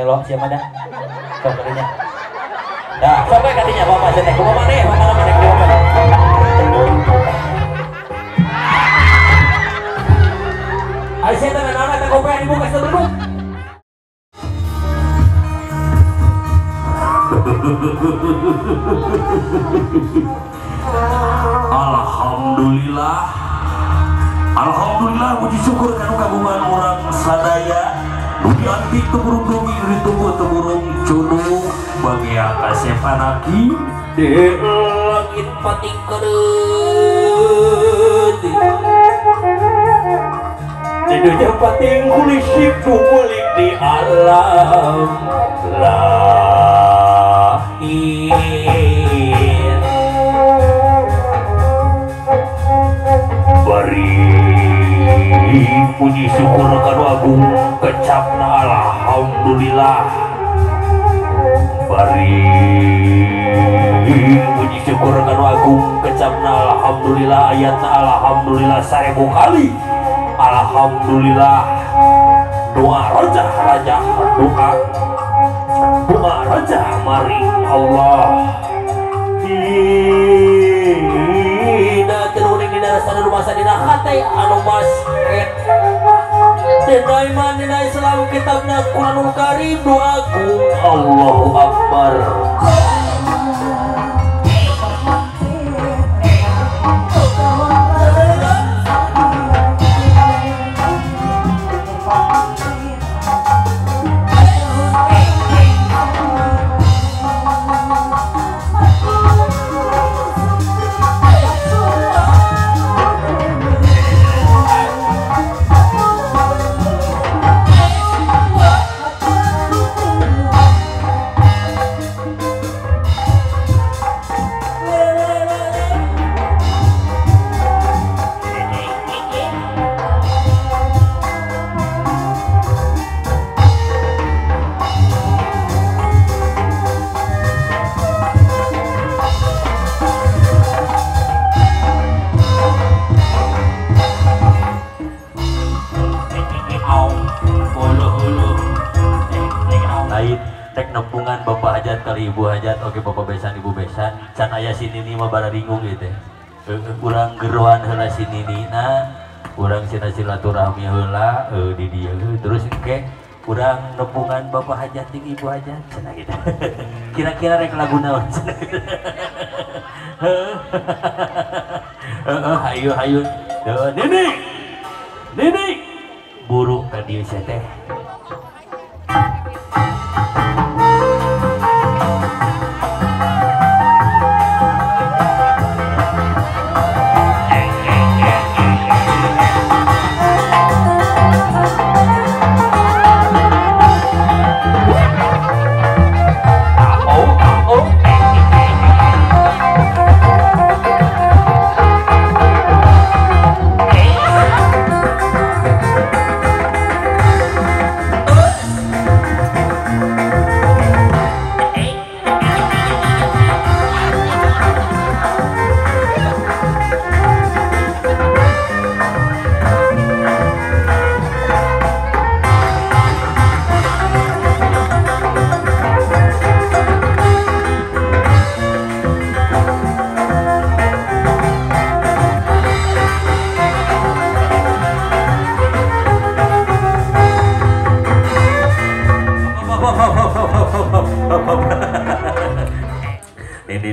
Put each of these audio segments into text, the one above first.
melo siapa dah? Sok kadinya. Dah, sampai kadinya bapak cetek. Kumaha maneh, mama maneh di bapak. Aisyah teh nana teh kopi dibuka dulu. Alhamdulillah, Alhamdulillah, puji syukur kanu kagungan orang sadaya. Dugi antik teburung-burung iri tunggu-tunggu cunung bagi kasepanaki di langit pating kereut. Di dunia pating kulisik kulik di alam lahir. bari puji syukur kanu agung kecapna alhamdulillah. Bari puji syukur kanu agung kecapna alhamdulillah. Ayatna alhamdulillah 1000 kali. Alhamdulillah. Doa raja doa raja mari Allah. Dina kenuning dina sana rumah sadina hati anu masket. Dina iman dina Islam kitabna Quranul Karim doaku Allahu Akbar. Bapak hajat kali ibu hajat, oke bapak besan ibu besan, can ayah sini nih mah bara bingung gitu. Kurang geruan heula sini nih, nah, kurang silaturahmi heula di dia, terus ke kurang nepungan bapak hajat jeung ibu hajat, cenah gitu. Kira-kira rek lagu naon cenah gitu. Hayu, Nini, buruk ka dieu sia teh.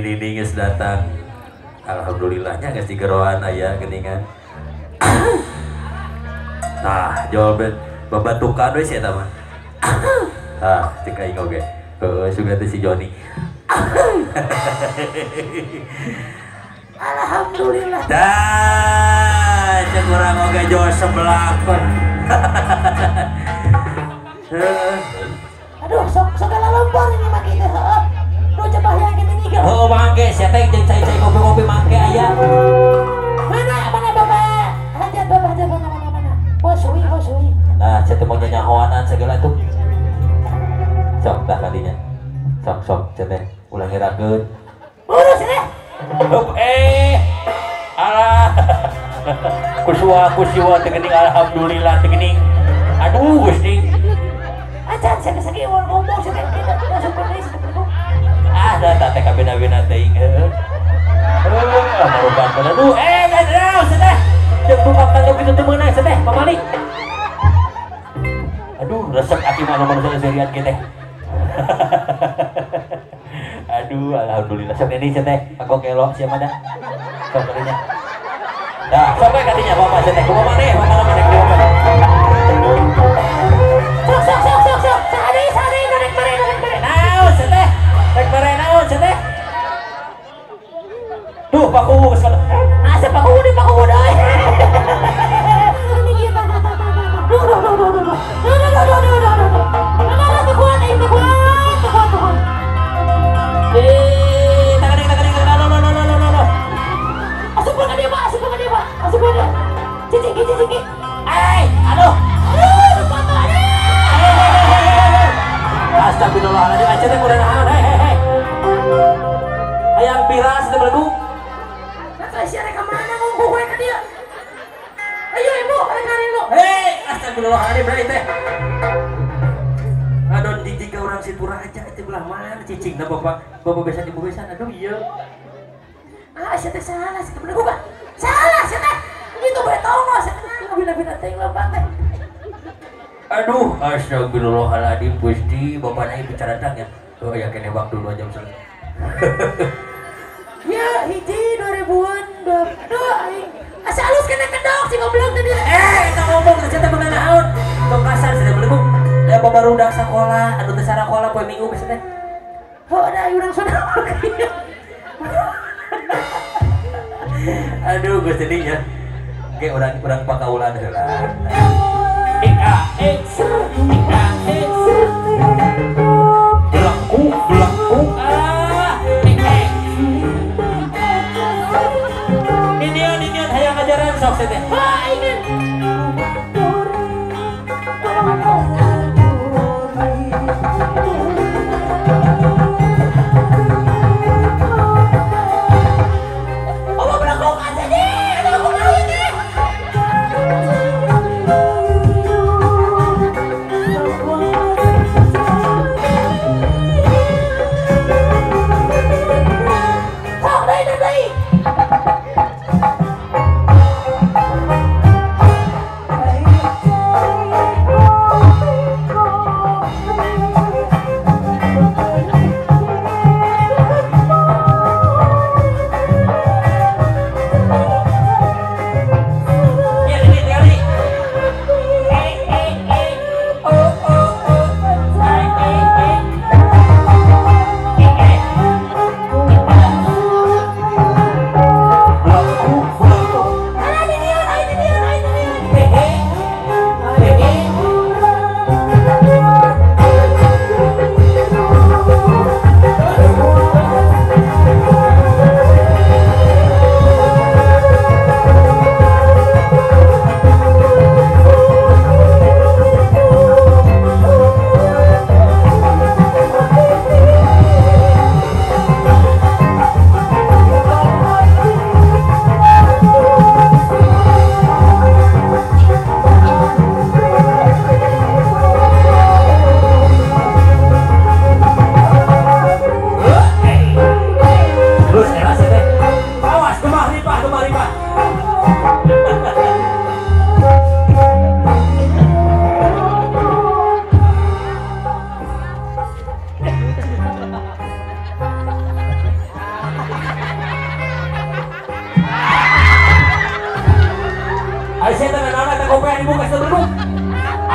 Nini geus datang. Alhamdulillahnya geus digeroan aya geuningan. Nah, jawaban babatukan we sia eta mah. Ah, cek aing oge. Heuh, suga teh si Joni. Alhamdulillah. Dah, cek urang oge jawa sebelah pun. Aduh, sok lalampor ini mah kitu heuh. Nu cepah yang kitu nyiga. Oh, mangke sia teh jeung cai-cai kopi-kopi mangke aya. Mana Bapak? Hajat Bapak hajat mana. Bos Wi. Nah, cia teh mau nyanyahoanan segala tuh. Sok dah kadinya. Sok cia teh ulah ngirakeun. Urus deh. Hup alah. Kusiwa teu geuning alhamdulillah teu geuning. Aduh Gusti. Can sakit mau ngomong sakit kita seperti itu. Ada teh kabina-bina teuing heuh. Maruban pada aduh gadrau sedeh. Jeung tukang tangga kitu teu meunang sedeh pamali. Aduh resep aki mah manusia serian kieu teh. Aduh alhamdulillah sok ini teh aku kelo sia mah dah. Sok kadinya. Dah sok we kadinya bapak teh kumaha maneh bakal maneh kieu. Sok. Sari narik bare. Naon teh? Rek bare naon teh? Duh pakuwu geus kana. Asa pakuwu deui. Cicik. Aduh. Astagfirullahaladzim, aja teh kudu nahan. Hei. Hayang piras teh beledug. Sia rek mana ngomong gue ka dia. Ayo ibu, kali lu. Hei, astagfirullahaladzim deui teh. Adon dijig ka urang situ raja teh belah mana cicingna bapak besan ibu besan. Aduh ieu. Sia teh salah sih beledug. Salah sia teh. Itu bae tongos. Bina-bina teh lompat teh. Aduh, astagfirullahaladzim Gusti, bapak naik bicara tang ya. Oh ya kene waktu 2 jam selesai. Ya, hiji 2000-an, 22 aing. Asa alus kena kedok si goblok tadi. Kita ngomong teh teh beunang naon. Tong kasar sudah belum. Da babarudak sakola, anu teu sarakola poe Minggu geus teh. Oh, ada urang saudara. Aduh, Gusti dinya. Ge urang pakaulan heula. Belaku. Ninian hayang ngajaran sok teh. Ingin. Apa belakang aja deh, ada aku tahu deh.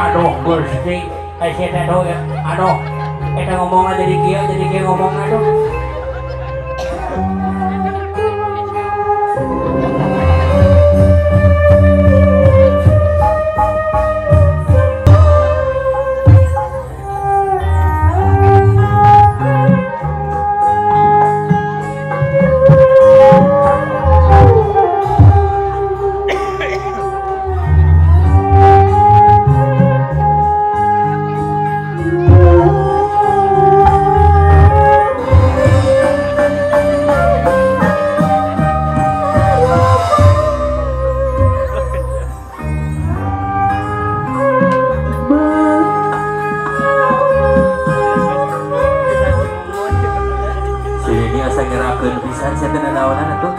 Aduh Gusti, saya tahu ya. Aduh, kita ngomongnya jadi kia ngomongnya aduh. asa ngerakeun pisan sia teh naonan atuh.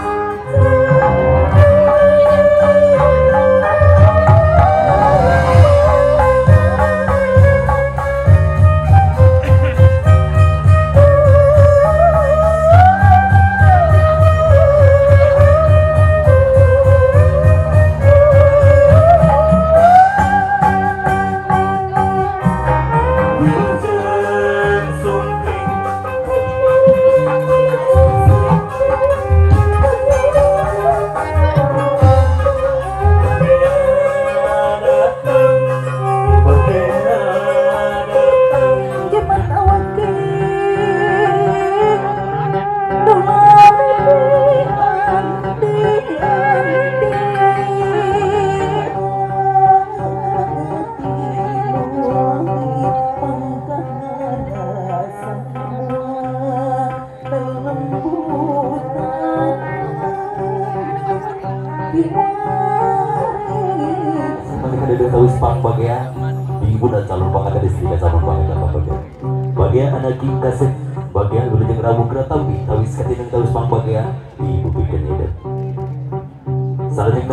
Bagian anak king kasih bagian udah jeung rabu kera tawi tawis katinang tawis pang bagian di bumi kenyedep. Salah